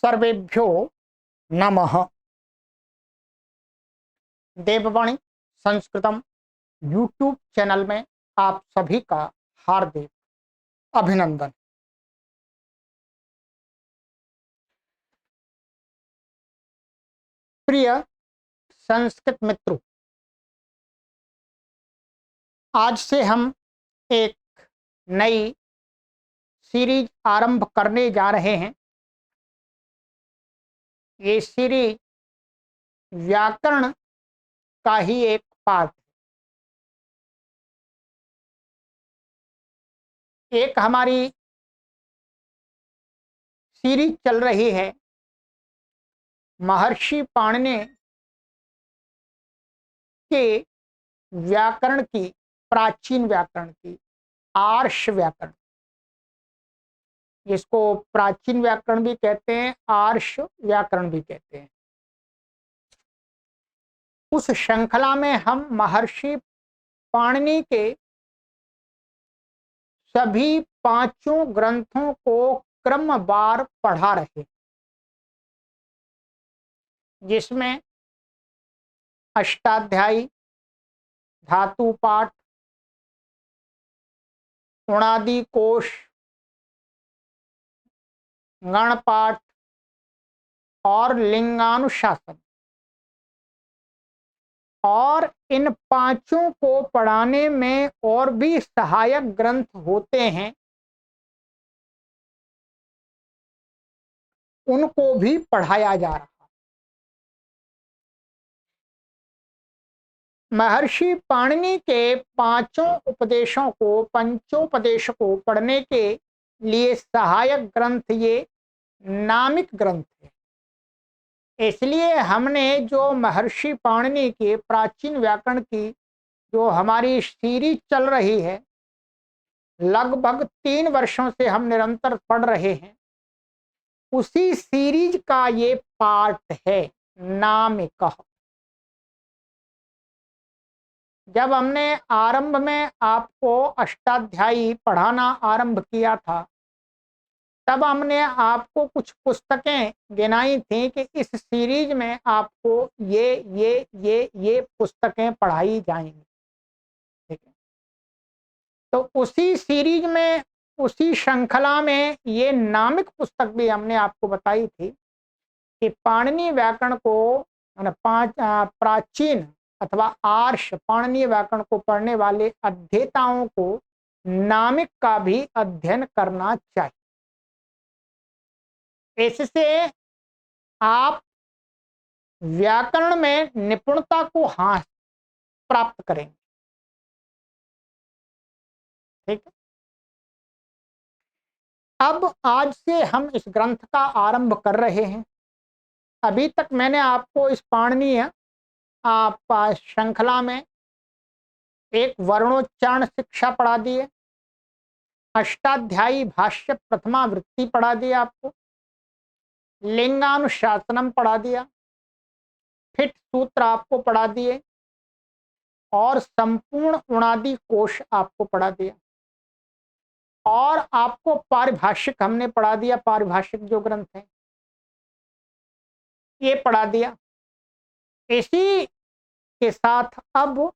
सर्वेभ्यो नमः। देववाणी संस्कृतम YouTube channel में आप सभी का हार्दिक अभिनंदन। प्रिय संस्कृत मित्रों, आज से हम एक नई सीरीज आरंभ करने जा रहे हैं। ये सीरीज व्याकरण का ही एक पार्ट है। एक हमारी सीरीज चल रही है महर्षि पाणिनि के व्याकरण की, प्राचीन व्याकरण की, आर्ष व्याकरण, जिसको प्राचीन व्याकरण भी कहते हैं, आर्ष व्याकरण भी कहते हैं। उस श्रृंखला में हम महर्षि पाणिनि के सभी पांचों ग्रंथों को क्रमवार पढ़ा रहे, जिसमें अष्टाध्यायी, धातु पाठ, उणादि कोश, गण पाठ और लिंगानुशासन, और इन पांचों को पढ़ाने में और भी सहायक ग्रंथ होते हैं, उनको भी पढ़ाया जा रहा। महर्षि पाणिनि के पांचों उपदेशों को, पंचोपदेश को पढ़ने के लिए सहायक ग्रंथ ये नामिक ग्रंथ है। इसलिए हमने जो महर्षि पाणिनि के प्राचीन व्याकरण की जो हमारी सीरीज चल रही है, लगभग 3 वर्षों से हम निरंतर पढ़ रहे हैं, उसी सीरीज का ये पार्ट है नामिक। जब हमने आरंभ में आपको अष्टाध्यायी पढ़ाना आरंभ किया था, तब हमने आपको कुछ पुस्तकें गिनाई थी कि इस सीरीज में आपको ये पुस्तकें पढ़ाई जाएंगी। ठीक है, तो उसी सीरीज में, उसी श्रृंखला में ये नामिक पुस्तक भी हमने आपको बताई थी कि पाणिनि व्याकरण को, प्राचीन अथवा आर्ष पाणिनि व्याकरण को पढ़ने वाले अध्येताओं को नामिक का भी अध्ययन करना चाहिए। इससे आप व्याकरण में निपुणता को प्राप्त करेंगे। ठीक है, अब आज से हम इस ग्रंथ का आरंभ कर रहे हैं। अभी तक मैंने आपको इस पाणिनीय श्रृंखला में एक वर्णोच्चारण शिक्षा पढ़ा दी है, अष्टाध्यायी भाष्य प्रथमा वृत्ति पढ़ा दिया, आपको लिंगानुशासनम पढ़ा दिया, फिट सूत्र आपको पढ़ा दिए, और संपूर्ण उणादि कोश आपको पढ़ा दिया, और आपको पारिभाषिक हमने पढ़ा दिया, पारिभाषिक जो ग्रंथ है ये पढ़ा दिया। इसी के साथ अब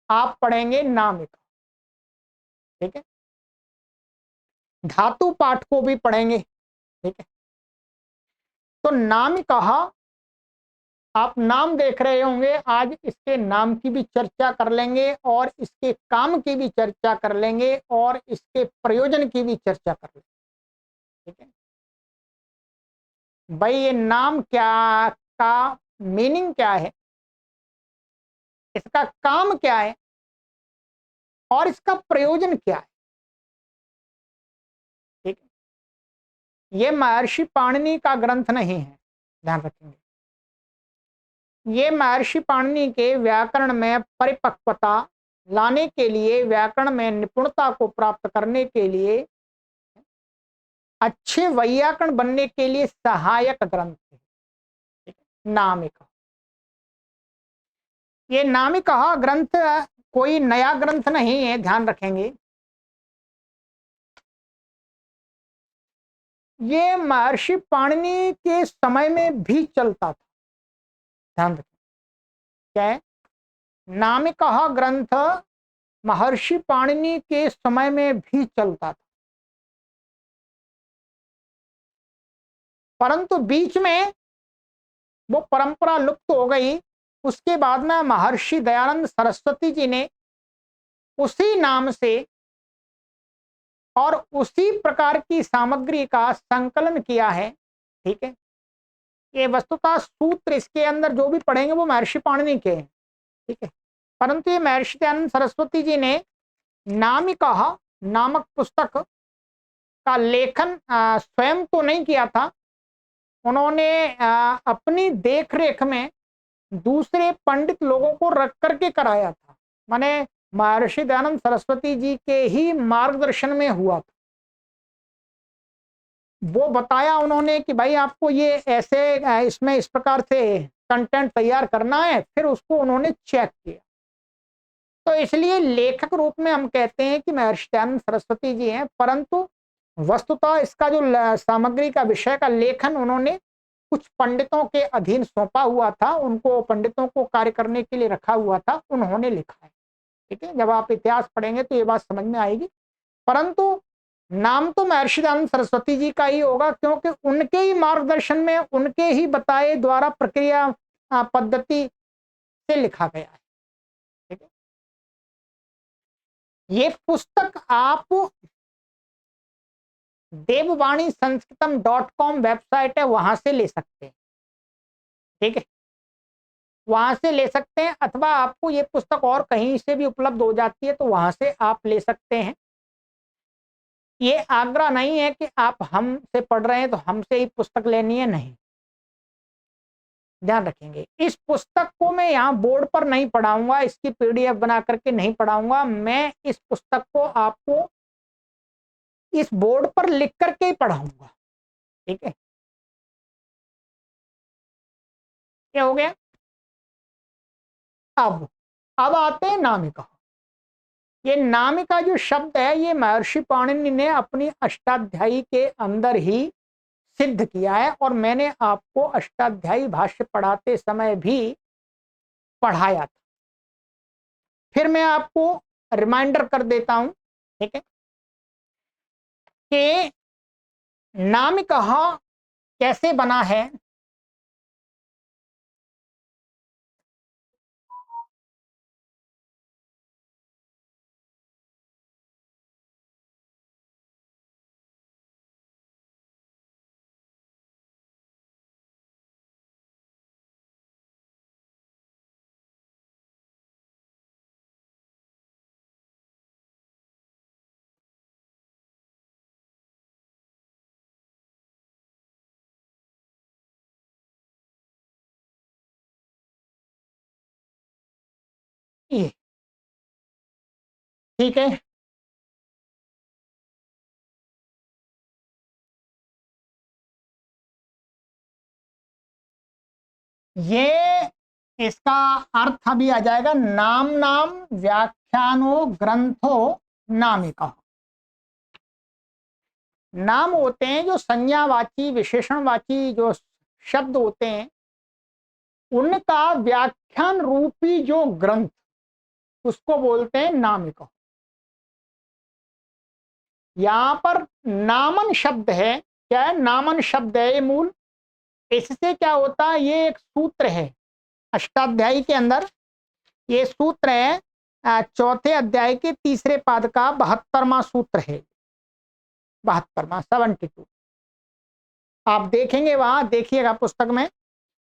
आप पढ़ेंगे नामिक। ठीक है, धातु पाठ को भी पढ़ेंगे। ठीक है, तो नामिका, आप नाम देख रहे होंगे, आज इसके नाम की भी चर्चा कर लेंगे और इसके काम की भी चर्चा कर लेंगे और इसके प्रयोजन की भी चर्चा कर लेंगे। ठीक है भाई, ये नाम क्या का मीनिंग क्या है, इसका काम क्या है और इसका प्रयोजन क्या है। ठीक है, ये महर्षि पाणिनि का ग्रंथ नहीं है, ध्यान रखेंगे। ये महर्षि पाणिनि के व्याकरण में परिपक्वता लाने के लिए, व्याकरण में निपुणता को प्राप्त करने के लिए, अच्छे वैयाकरण बनने के लिए सहायक ग्रंथ है नामिका। ये नामिका ग्रंथ कोई नया ग्रंथ नहीं है, ध्यान रखेंगे। ये महर्षि पाणिनि के समय में भी चलता था। ध्यान रखें, क्या है? नामिकः ग्रंथ महर्षि पाणिनि के समय में भी चलता था, परंतु बीच में वो परंपरा लुप्त हो गई। उसके बाद में महर्षि दयानंद सरस्वती जी ने उसी नाम से और उसी प्रकार की सामग्री का संकलन किया है। ठीक है, ये वस्तुतः सूत्र इसके अंदर जो भी पढ़ेंगे वो महर्षि पाणिनि के हैं। ठीक है, परंतु ये महर्षि दयानंद सरस्वती जी ने नामिकः नामक पुस्तक का लेखन स्वयं तो नहीं किया था। उन्होंने अपनी देखरेख में दूसरे पंडित लोगों को रख करके कराया था। माने महर्षि दयानंद सरस्वती जी के ही मार्गदर्शन में हुआ था। वो बताया उन्होंने कि भाई आपको ये ऐसे इसमें इस प्रकार से कंटेंट तैयार करना है, फिर उसको उन्होंने चेक किया। तो इसलिए लेखक रूप में हम कहते हैं कि महर्षि दयानंद सरस्वती जी हैं, परंतु वस्तुतः इसका जो सामग्री का विषय का लेखन उन्होंने कुछ पंडितों के अधीन सौंपा हुआ था, उनको पंडितों को कार्य करने के लिए रखा हुआ था, उन्होंने लिखा है। ठीक है, जब आप इतिहास पढ़ेंगे तो ये बात समझ में आएगी। परंतु नाम तो महर्षि दयानंद सरस्वती जी का ही होगा, क्योंकि उनके ही मार्गदर्शन में, उनके ही बताए द्वारा प्रक्रिया पद्धति से लिखा गया है। ठीक है, ये पुस्तक आप देववाणी संस्कृतम.com वेबसाइट है, वहां से ले सकते हैं। ठीक है, वहां से ले सकते हैं, अथवा आपको ये पुस्तक और कहीं से भी उपलब्ध हो जाती है तो वहां से आप ले सकते हैं। ये आग्रह नहीं है कि आप हमसे पढ़ रहे हैं तो हमसे ही पुस्तक लेनी है, नहीं। ध्यान रखेंगे, इस पुस्तक को मैं यहाँ बोर्ड पर नहीं पढ़ाऊंगा, इसकी पीडीएफ बना करके नहीं पढ़ाऊंगा। मैं इस पुस्तक को आपको इस बोर्ड पर लिख करके ही पढ़ाऊंगा। ठीक है, क्या हो गया? अब आते हैं नामिका। ये नामिका जो शब्द है, ये महर्षि पाणिनि ने अपनी अष्टाध्यायी के अंदर ही सिद्ध किया है, और मैंने आपको अष्टाध्यायी भाष्य पढ़ाते समय भी पढ़ाया था। फिर मैं आपको रिमाइंडर कर देता हूं। ठीक है, कि नामिका कैसे बना है। ये ठीक है, ये इसका अर्थ अभी आ जाएगा। नाम नाम व्याख्यानो ग्रंथो नामिका। नाम होते हैं जो संज्ञावाची विशेषणवाची जो शब्द होते हैं, उनका व्याख्यान रूपी जो ग्रंथ, उसको बोलते हैं नामिका। यहां पर नामन शब्द है। क्या है? नामन शब्द है ये मूल। इससे क्या होता है, ये एक सूत्र है अष्टाध्यायी के अंदर। ये सूत्र है चौथे अध्याय के तीसरे पाद का 72वां सूत्र है। 72वां 72। आप देखेंगे, वहां देखिएगा पुस्तक में,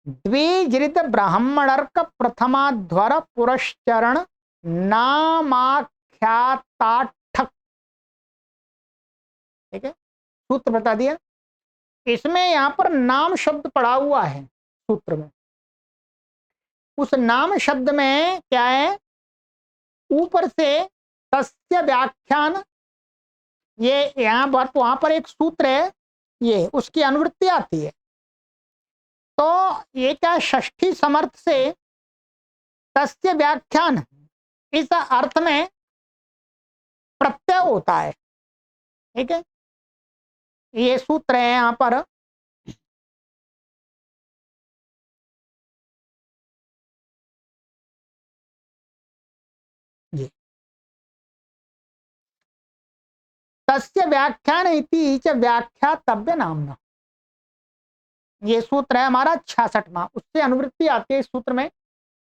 द्विजृत ब्राह्मणर्क प्रथमाध्वर पुरश्चरण नामाख्याताठक। ठीक है, सूत्र बता दिया। इसमें यहां पर नाम शब्द पड़ा हुआ है सूत्र में। उस नाम शब्द में क्या है, ऊपर से तस्य व्याख्यान, ये यहां पर वहां पर एक सूत्र है, ये उसकी अनुवृत्ति आती है। तो ये क्या, षष्ठी समर्थ से तस्य व्याख्यान, इस अर्थ में प्रत्यय होता है। ठीक है, ये सूत्र है यहां पर। जी, तस्य व्याख्यान इति च व्याख्यातव्य नामना, ये सूत्र है हमारा 66वां। उससे अनुवृत्ति आती है इस सूत्र में,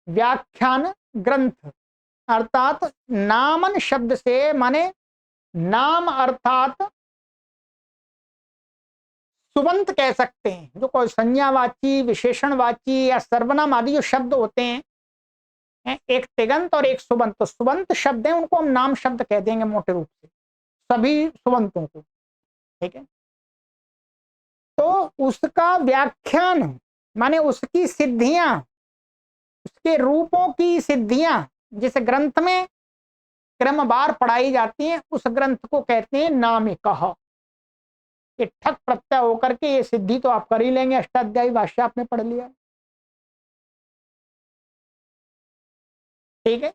व्याख्यान ग्रंथ अर्थात नामन शब्द से माने नाम अर्थात सुबंत कह सकते हैं, जो कोई संज्ञावाची विशेषणवाची या सर्वनाम आदि जो शब्द होते हैं, एक तिगंत और एक सुबंत। तो सुबंत शब्द है उनको हम नाम शब्द कह देंगे मोटे रूप से, सभी सुबंतों को, ठीक है। तो उसका व्याख्यान माने उसकी सिद्धियां, उसके रूपों की सिद्धियां जिस ग्रंथ में क्रमवार पढ़ाई जाती हैं, उस ग्रंथ को कहते हैं नामिकः। ये ठक प्रत्यय होकर के ये सिद्धि तो आप कर ही लेंगे, अष्टाध्यायी भाष्य आपने पढ़ लिया, ठीक है।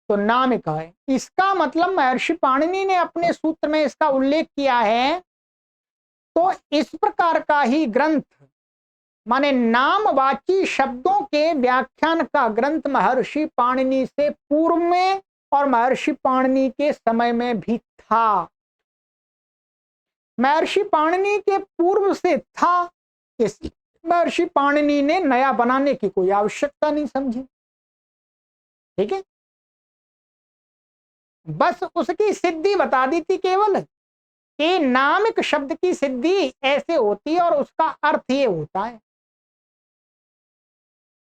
तो नामिका है, इसका मतलब महर्षि पाणिनि ने अपने सूत्र में इसका उल्लेख किया है। तो इस प्रकार का ही ग्रंथ माने नामवाची शब्दों के व्याख्यान का ग्रंथ महर्षि पाणिनि से पूर्व में और महर्षि पाणिनि के समय में भी था। महर्षि पाणिनि के पूर्व से था, इस महर्षि पाणिनि ने नया बनाने की कोई आवश्यकता नहीं समझी, ठीक है। बस उसकी सिद्धि बता दी थी केवल कि नामिक शब्द की सिद्धि ऐसे होती है और उसका अर्थ ये होता है,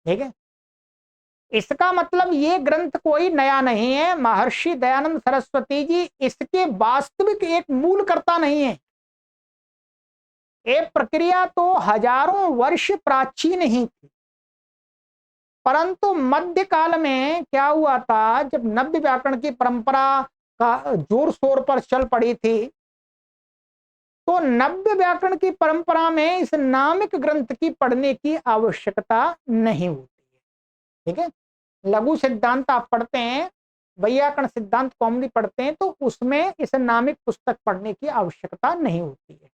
ठीक है। इसका मतलब ये ग्रंथ कोई नया नहीं है, महर्षि दयानंद सरस्वती जी इसके वास्तविक एक मूलकर्ता नहीं है। ये प्रक्रिया तो हजारों वर्ष प्राचीन ही थी, परंतु मध्यकाल में क्या हुआ था, जब नव्य व्याकरण की परंपरा का जोर शोर पर चल पड़ी थी, तो नव्य व्याकरण की परंपरा में इस नामिक ग्रंथ की पढ़ने की आवश्यकता नहीं होती है, ठीक है। लघु सिद्धांत आप पढ़ते हैं, वैयाकरण सिद्धांत कौमुदी पढ़ते हैं, तो उसमें इस नामिक पुस्तक पढ़ने की आवश्यकता नहीं होती है।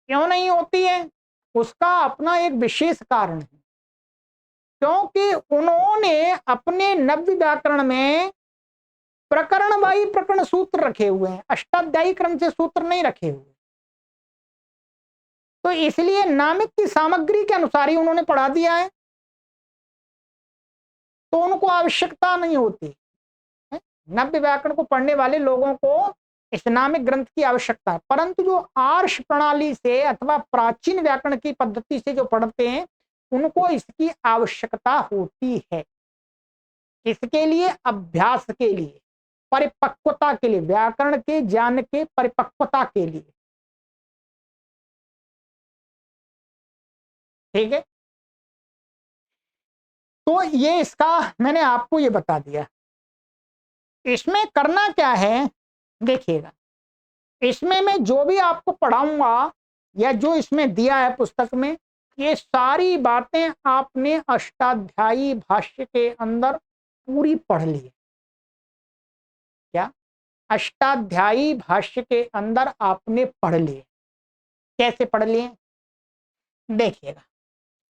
क्यों नहीं होती है? उसका अपना एक विशेष कारण है, क्योंकि उन्होंने अपने नव्य व्याकरण में प्रकरणवाही प्रकरण सूत्र रखे हुए हैं, अष्टाध्यायी क्रम से सूत्र नहीं रखे हुए। तो इसलिए नामिक की सामग्री के अनुसार ही उन्होंने पढ़ा दिया है, तो उनको आवश्यकता नहीं होती है। नव्य व्याकरण को पढ़ने वाले लोगों को इस नामिक ग्रंथ की आवश्यकता है, परंतु जो आर्ष प्रणाली से अथवा प्राचीन व्याकरण की पद्धति से जो पढ़ते हैं, उनको इसकी आवश्यकता होती है। इसके लिए अभ्यास के लिए, परिपक्वता के लिए, व्याकरण के ज्ञान के परिपक्वता के लिए, ठीक है। तो ये इसका मैंने आपको ये बता दिया। इसमें करना क्या है देखिएगा, इसमें मैं जो भी आपको पढ़ाऊंगा या जो इसमें दिया है पुस्तक में, ये सारी बातें आपने अष्टाध्यायी भाष्य के अंदर पूरी पढ़ ली है। क्या अष्टाध्यायी भाष्य के अंदर आपने पढ़ लिए? कैसे पढ़ लिए देखिएगा।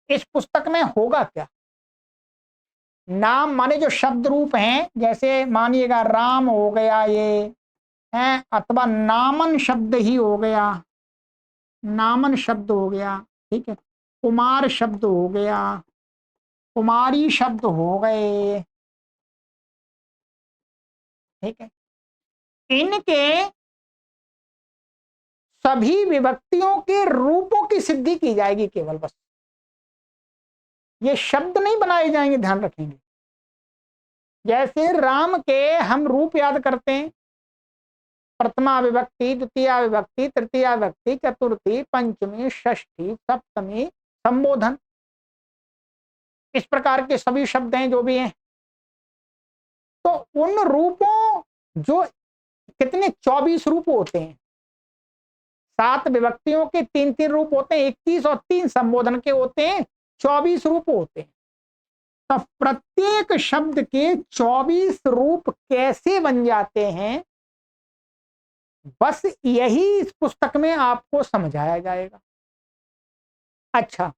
इस पुस्तक में होगा क्या, नाम माने जो शब्द रूप हैं, जैसे मानिएगा राम हो गया ये है, अथवा नामन शब्द ही हो गया, नामन शब्द हो गया, ठीक है। कुमार शब्द हो गया, कुमारी शब्द हो गए, ठीक है। इनके सभी विभक्तियों के रूपों की सिद्धि की जाएगी केवल, बस ये शब्द नहीं बनाए जाएंगे, ध्यान रखेंगे। जैसे राम के हम रूप याद करते हैं, प्रथमा विभक्ति, द्वितीय विभक्ति, तृतीय विभक्ति, चतुर्थी, पंचमी, षष्ठी, सप्तमी, संबोधन, इस प्रकार के सभी शब्द हैं जो भी हैं। तो उन रूपों जो कितने 24 रूप होते हैं, 7 विभक्तियों के 3-3 रूप होते हैं, 21 और 3 संबोधन के होते हैं, 24 रूप होते हैं। तो प्रत्येक शब्द के 24 रूप कैसे बन जाते हैं, बस यही इस पुस्तक में आपको समझाया जाएगा। अच्छा,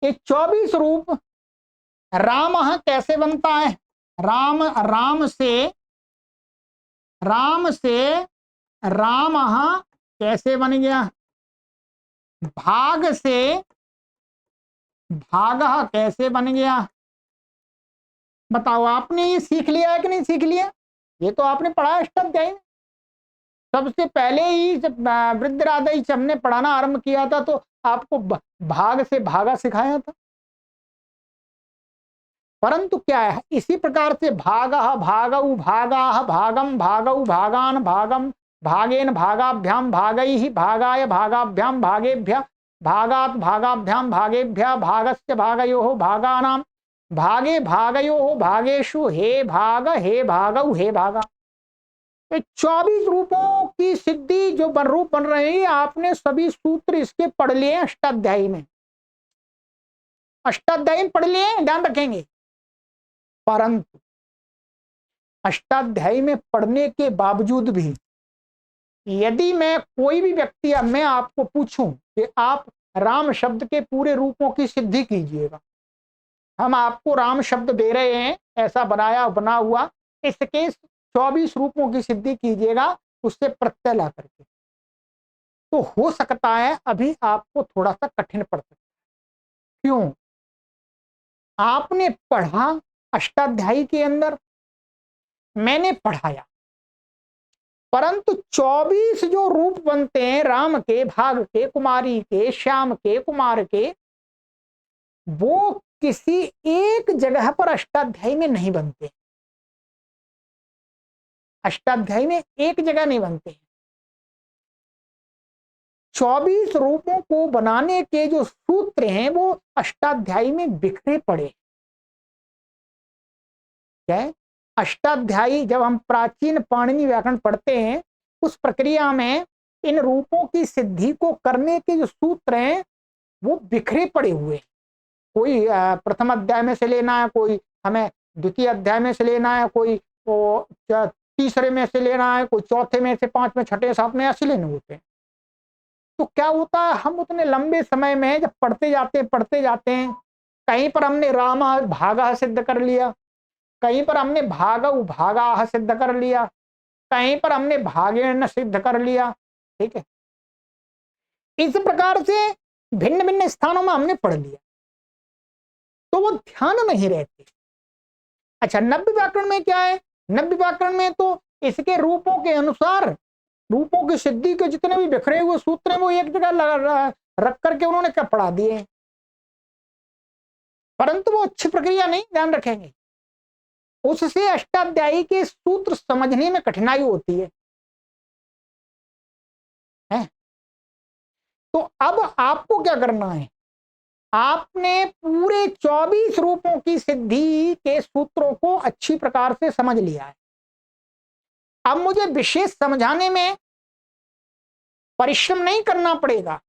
ये 24 रूप राम कैसे बनता है? राम राम से राम कैसे बन गया? भाग से भाग कैसे बन गया? बताओ, आपने ये सीख लिया है कि नहीं सीख लिया? ये तो आपने पढ़ा अष्टाध्यायी में। सबसे पहले ही जब वृद्धराधई हमने पढ़ाना आरंभ किया था तो आपको भाग से भागा सिखाया था। परंतु क्या है, इसी प्रकार से भाग भागौ भागा भागम भागौ भागान भागम भागेन भागाभ्याम भागैहि भागाय भागाभ्याम भागेभ्य भागात भागाभ्याम भागेभ्य भागस्य भागयोः भागानां भागे भागयोः भागेषु हे भागौ हे भागा। 24 रूपों की सिद्धि जो रूप बन रहे हैं, आपने सभी सूत्र इसके पढ़ लिए अष्टाध्यायी में। अष्टाध्यायी पढ़ लिए, ध्यान रखेंगे। परंतु अष्टाध्यायी में पढ़ने के बावजूद भी यदि मैं कोई भी व्यक्ति या मैं आपको पूछूं कि आप राम शब्द के पूरे रूपों की सिद्धि कीजिएगा, हम आपको राम शब्द दे रहे हैं ऐसा बना हुआ, इसके 24 रूपों की सिद्धि कीजिएगा उससे प्रत्यय ला करके, तो हो सकता है अभी आपको थोड़ा सा कठिन पड़ सकता है। क्यों? आपने पढ़ा अष्टाध्यायी के अंदर, मैंने पढ़ाया, परंतु 24 जो रूप बनते हैं राम के, भाग के, कुमारी के, श्याम के, कुमार के, वो किसी एक जगह पर अष्टाध्यायी में नहीं बनते। अष्टाध्यायी में एक जगह नहीं बनते। 24 रूपों को बनाने के जो सूत्र हैं वो अष्टाध्यायी में बिखरे पड़े। क्या है? अष्टाध्यायी जब हम प्राचीन पाणिनि व्याकरण पढ़ते हैं, उस प्रक्रिया में इन रूपों की सिद्धि को करने के जो सूत्र हैं वो बिखरे पड़े हुए हैं। कोई प्रथम अध्याय में से लेना है, कोई हमें द्वितीय अध्याय में से लेना है, कोई तीसरे में से लेना है, कोई चौथे में से, पांचवें, छठे, सातवें ऐसे लेने होते हैं। तो क्या होता है, हम उतने लंबे समय में जब पढ़ते जाते हैं, कहीं पर हमने राम भागा सिद्ध कर लिया, कहीं पर हमने भागौ भागा सिद्ध कर लिया, कहीं पर हमने भागेन सिद्ध कर लिया। ठीक है, इस प्रकार से भिन्न भिन्न स्थानों में हमने पढ़ लिया तो वो ध्यान नहीं रहते। अच्छा, नव्य व्याकरण में क्या है? नव्य व्याकरण में तो इसके रूपों के अनुसार, रूपों की सिद्धि के जितने भी बिखरे हुए सूत्र हैं वो एक जगह रख करके उन्होंने क्या पढ़ा दिए, परंतु वो अच्छी प्रक्रिया नहीं, ध्यान रखेंगे। उससे अष्टाध्यायी के सूत्र समझने में कठिनाई होती है। तो अब आपको क्या करना है, आपने पूरे 24 रूपों की सिद्धि के सूत्रों को अच्छी प्रकार से समझ लिया है। अब मुझे विशेष समझाने में परिश्रम नहीं करना पड़ेगा।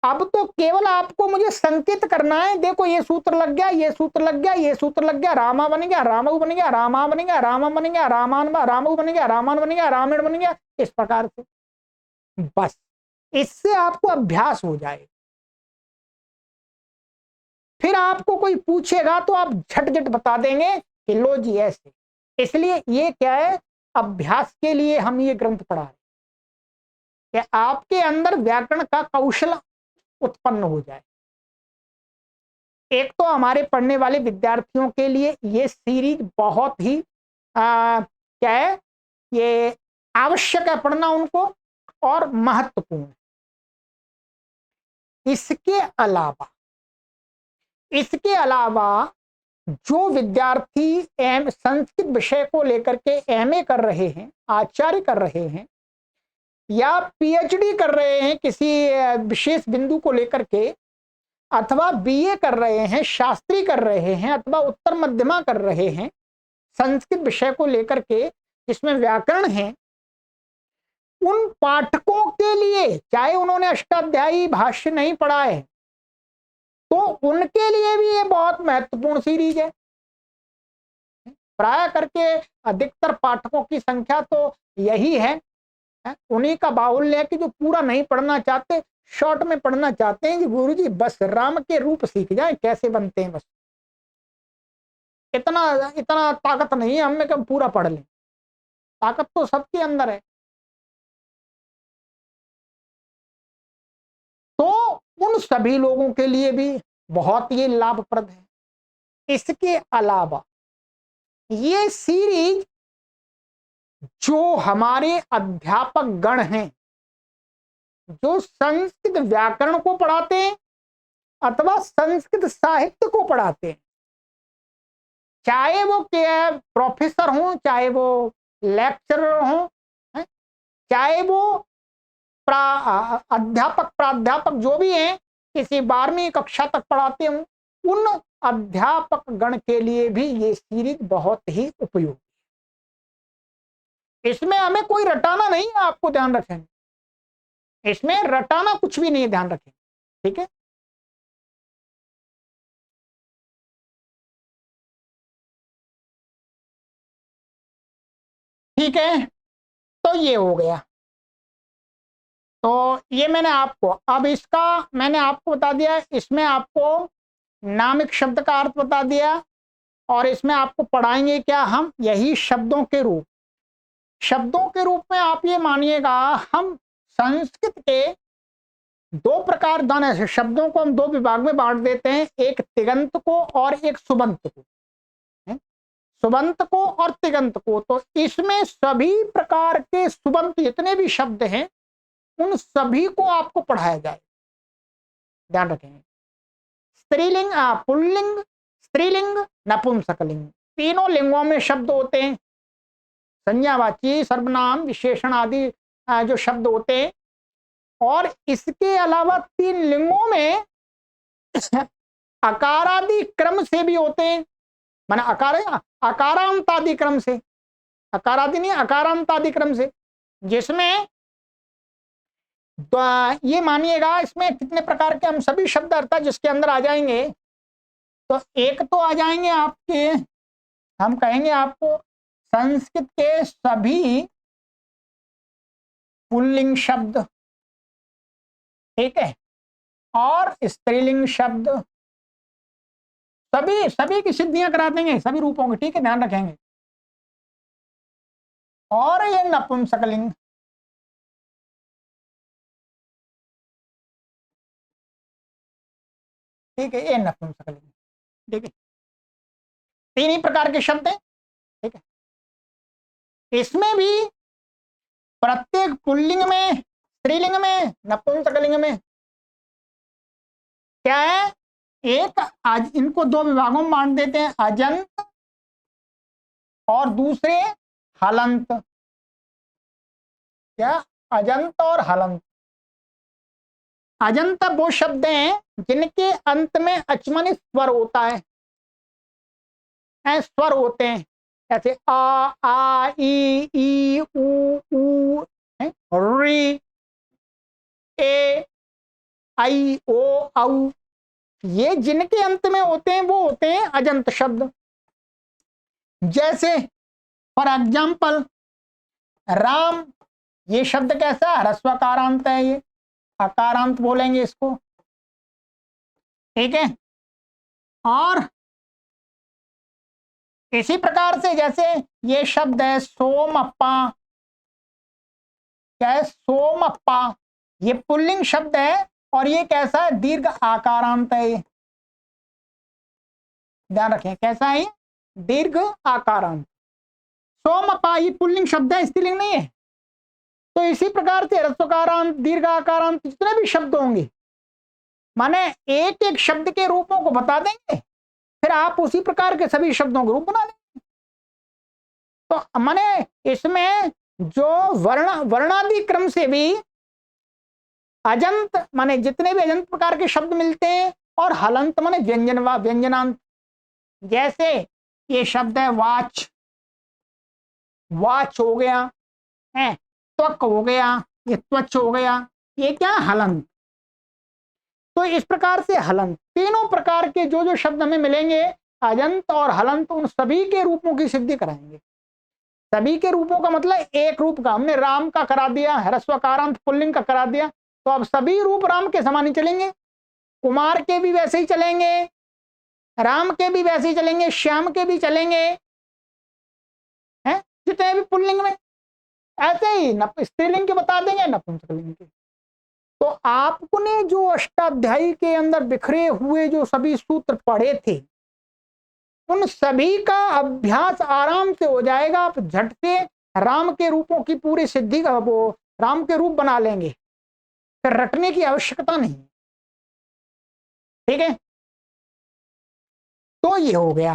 अब तो केवल आपको मुझे संकेत करना है, देखो ये सूत्र लग गया, ये सूत्र लग गया, ये सूत्र लग गया, रामा बन गया, रामऊ बन गया, रामा बन गया, रामा बन गया, रामान रामऊ बन गया, रामान बन गया, रामायण बन गया, इस प्रकार से। बस इससे आपको अभ्यास हो जाए। फिर आपको कोई पूछेगा तो आप झट बता देंगे कि लो जी ऐसे। इसलिए ये क्या है, अभ्यास के लिए हम ये ग्रंथ पढ़ा रहे कि आपके अंदर व्याकरण का कौशल उत्पन्न हो जाए। एक तो हमारे पढ़ने वाले विद्यार्थियों के लिए ये सीरीज बहुत ही क्या है, ये आवश्यक है पढ़ना उनको और महत्वपूर्ण। इसके अलावा जो विद्यार्थी संस्कृत विषय को लेकर के एमए कर रहे हैं, आचार्य कर रहे हैं या पीएचडी कर रहे हैं किसी विशेष बिंदु को लेकर के, अथवा बीए कर रहे हैं, शास्त्री कर रहे हैं, अथवा उत्तर मध्यमा कर रहे हैं संस्कृत विषय को लेकर के जिसमें व्याकरण है, उन पाठकों के लिए, चाहे उन्होंने अष्टाध्यायी भाष्य नहीं पढ़ा है, तो उनके लिए भी ये बहुत महत्वपूर्ण सीरीज है। प्राय करके अधिकतर पाठकों की संख्या तो यही है, उन्हीं का बाहुल्य है कि जो पूरा नहीं पढ़ना चाहते, शॉर्ट में पढ़ना चाहते हैं कि गुरुजी बस राम के रूप सीख जाए कैसे बनते हैं, बस इतना इतना ताकत नहीं है हमें कि हम पूरा पढ़ लें। ताकत तो सबके अंदर है। तो उन सभी लोगों के लिए भी बहुत ही लाभप्रद है। इसके अलावा ये सीरीज जो हमारे अध्यापक गण हैं, जो संस्कृत व्याकरण को पढ़ाते हैं अथवा संस्कृत साहित्य को पढ़ाते हैं, चाहे वो क्या प्रोफेसर हों, चाहे वो लेक्चरर हों, चाहे वो अध्यापक प्राध्यापक जो भी हैं, किसी 12वीं कक्षा तक पढ़ाते हों, उन अध्यापक गण के लिए भी ये सीरीज बहुत ही उपयोगी है। इसमें हमें कोई रटाना नहीं है, आपको ध्यान रखें, इसमें रटाना कुछ भी नहीं, ध्यान रखें, ठीक है। ठीक है, तो ये हो गया। तो ये मैंने आपको, अब इसका मैंने आपको बता दिया, इसमें आपको नामिक शब्द का अर्थ बता दिया, और इसमें आपको पढ़ाएंगे क्या हम, यही शब्दों के रूप। शब्दों के रूप में आप ये मानिएगा, हम संस्कृत के दो प्रकार दाने से शब्दों को हम दो विभाग में बांट देते हैं, एक तिगंत को और एक सुबंत को, सुबंत को और तिगंत को। तो इसमें सभी प्रकार के सुबंत जितने भी शब्द हैं उन सभी को आपको पढ़ाया जाए, ध्यान रखेंगे। स्त्रीलिंग, पुल्लिंग, स्त्रीलिंग, नपुंसकलिंग, तीनों लिंगों में शब्द होते हैं, संज्ञावाची, सर्वनाम, विशेषण आदि जो शब्द होते हैं। और इसके अलावा 3 लिंगों में अकारादि क्रम से भी होते हैं, माने अकारांत आदि क्रम से, अकारादि नहीं अकारांत आदि क्रम से, जिसमें ये मानिएगा इसमें कितने प्रकार के हम सभी शब्द अर्थात जिसके अंदर आ जाएंगे। तो एक तो आ जाएंगे आपके, हम कहेंगे आपको संस्कृत के सभी पुल्लिंग शब्द, ठीक है, और स्त्रीलिंग शब्द, सभी की सिद्धियां करा देंगे, सभी रूपों की, ठीक है, ध्यान रखेंगे। और ये नपुंसकलिंग, ठीक है, ये नपुंसकलिंग, ठीक है, 3 ही प्रकार के शब्द हैं, ठीक है। इसमें भी प्रत्येक पुल्लिंग में, स्त्रीलिंग में, नपुंसकलिंग में क्या है, एक आज इनको 2 विभागों में बांट देते हैं, अजंत और दूसरे हलंत। क्या, अजंत और हलंत। अजंत वो शब्द हैं जिनके अंत में अचमनित स्वर होता है, स्वर होते हैं, ऐसे आ ई ऊ री ए आई ओ औ, ये जिनके अंत में होते हैं वो होते हैं अजंत शब्द। जैसे फॉर एग्जाम्पल राम, ये शब्द कैसा ह्रस्वकारांत है, ये अकारांत बोलेंगे इसको, ठीक है। और इसी प्रकार से जैसे ये शब्द है सोमप्पा, क्या है, सोमप्पा, ये पुल्लिंग शब्द है और ये कैसा है, दीर्घ आकारांत है, ये ध्यान रखें, कैसा है, दीर्घ आकारांत। सोमप्पा ये पुल्लिंग शब्द है, स्त्रीलिंग नहीं है। तो इसी प्रकार से ह्रस्वकारांत, दीर्घ आकारांत जितने भी शब्द होंगे, माने एक एक शब्द के रूपों को बता देंगे, फिर आप उसी प्रकार के सभी शब्दों के रूप बना देंगे। तो माने इसमें जो वर्णादि क्रम से भी अजंत माने जितने भी अजंत प्रकार के शब्द मिलते हैं, और हलंत माने व्यंजनांत। जैसे ये शब्द है वाच, वाच हो गया, है त्वक हो गया, ये त्वच हो गया, ये क्या हलंत। तो इस प्रकार से हलंत, तीनों प्रकार के जो जो शब्द हमें मिलेंगे अजंत और हलंत उन सभी के रूपों की सिद्धि कराएंगे। सभी के रूपों का मतलब एक रूप का, हमने राम का करा दिया, ह्रस्वकारांत पुल्लिंग का करा दिया, तो अब सभी रूप राम के समान ही चलेंगे। कुमार के भी वैसे ही चलेंगे, राम के भी वैसे ही चलेंगे, श्याम के भी चलेंगे, हैं जितने भी पुल्लिंग में, ऐसे ही स्त्रीलिंग के बता देंगे, नपुंसकलिंग के। तो आपने जो अष्टाध्यायी के अंदर बिखरे हुए जो सभी सूत्र पढ़े थे, उन सभी का अभ्यास आराम से हो जाएगा। आप झट से राम के रूपों की पूरी सिद्धि का वो राम के रूप बना लेंगे, फिर रटने की आवश्यकता नहीं। ठीक है, तो ये हो गया।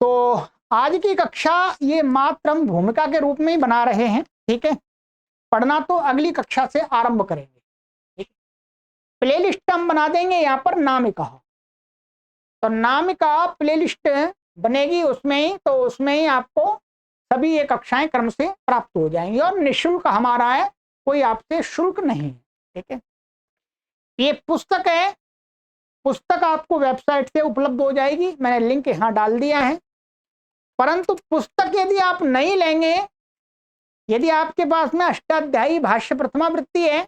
तो आज की कक्षा ये मात्र हम भूमिका के रूप में ही बना रहे हैं। ठीक है, पढ़ना तो अगली कक्षा से आरंभ करेंगे। प्लेलिस्ट हम बना देंगे यहाँ पर नामिका, तो नामिका प्लेलिस्ट बनेगी उसमें ही, तो उसमें ही आपको सभी ये कक्षाएं क्रम से प्राप्त हो जाएंगी और निःशुल्क हमारा है, कोई आपसे शुल्क नहीं है। ठीक है, ये पुस्तक है, पुस्तक आपको वेबसाइट से उपलब्ध हो जाएगी, मैंने लिंक यहाँ डाल दिया है। परंतु पुस्तक यदि आप नहीं लेंगे, यदि आपके पास में अष्टाध्यायी भाष्य प्रथमावृत्ति है,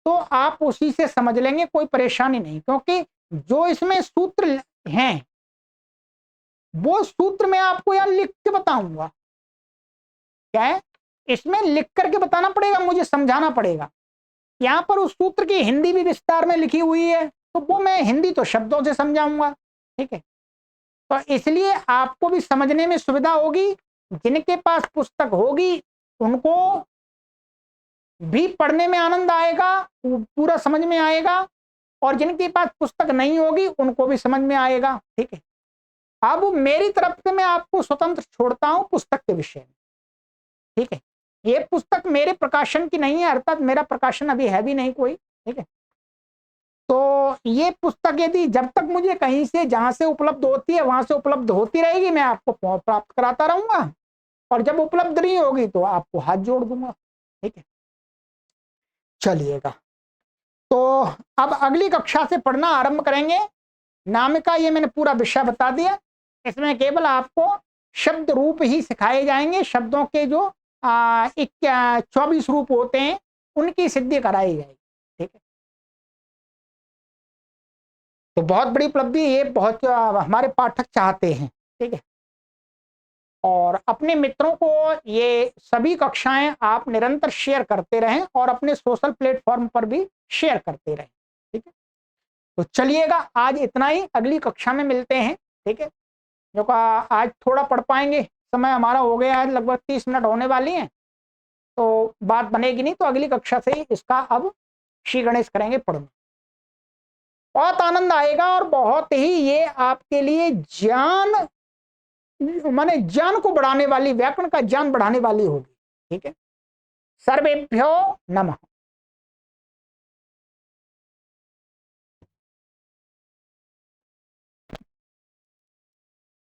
तो आप उसी से समझ लेंगे, कोई परेशानी नहीं। क्योंकि जो इसमें सूत्र हैं वो सूत्र मैं आपको यहाँ लिख के बताऊंगा। क्या है, इसमें लिख करके बताना पड़ेगा, मुझे समझाना पड़ेगा। यहाँ पर उस सूत्र की हिंदी भी विस्तार में लिखी हुई है, तो वो मैं हिंदी तो शब्दों से समझाऊंगा। ठीक है, तो इसलिए आपको भी समझने में सुविधा होगी। जिनके पास पुस्तक होगी उनको भी पढ़ने में आनंद आएगा, पूरा समझ में आएगा, और जिनके पास पुस्तक नहीं होगी उनको भी समझ में आएगा। ठीक है, अब मेरी तरफ से मैं आपको स्वतंत्र छोड़ता हूं पुस्तक के विषय में। ठीक है, ये पुस्तक मेरे प्रकाशन की नहीं है, अर्थात मेरा प्रकाशन अभी है भी नहीं कोई। ठीक है, तो ये पुस्तक यदि जब तक मुझे कहीं से जहां से उपलब्ध होती है वहां से उपलब्ध होती रहेगी, मैं आपको प्राप्त कराता रहूंगा, और जब उपलब्ध नहीं होगी तो आपको हाथ जोड़ दूंगा। ठीक है, चलिएगा, तो अब अगली कक्षा से पढ़ना आरंभ करेंगे। नामिका ये मैंने पूरा विषय बता दिया, इसमें केवल आपको शब्द रूप ही सिखाए जाएंगे। शब्दों के जो 24 रूप होते हैं उनकी सिद्धि कराई जाएगी। ठीक है, तो बहुत बड़ी उपलब्धि ये बहुत हमारे पाठक चाहते हैं। ठीक है, और अपने मित्रों को ये सभी कक्षाएं आप निरंतर शेयर करते रहें और अपने सोशल प्लेटफॉर्म पर भी शेयर करते रहें। ठीक है, तो चलिएगा, आज इतना ही, अगली कक्षा में मिलते हैं। ठीक है, जो का आज थोड़ा पढ़ पाएंगे, समय हमारा हो गया है, लगभग 30 मिनट होने वाली हैं, तो बात बनेगी नहीं, तो अगली कक्षा से ही इसका अब श्री गणेश करेंगे पढ़ना। बहुत आनंद आएगा और बहुत ही ये आपके लिए ज्ञान, माने ज्ञान को बढ़ाने वाली, व्याकरण का ज्ञान बढ़ाने वाली होगी। ठीक है, सर्वेभ्यो नमः।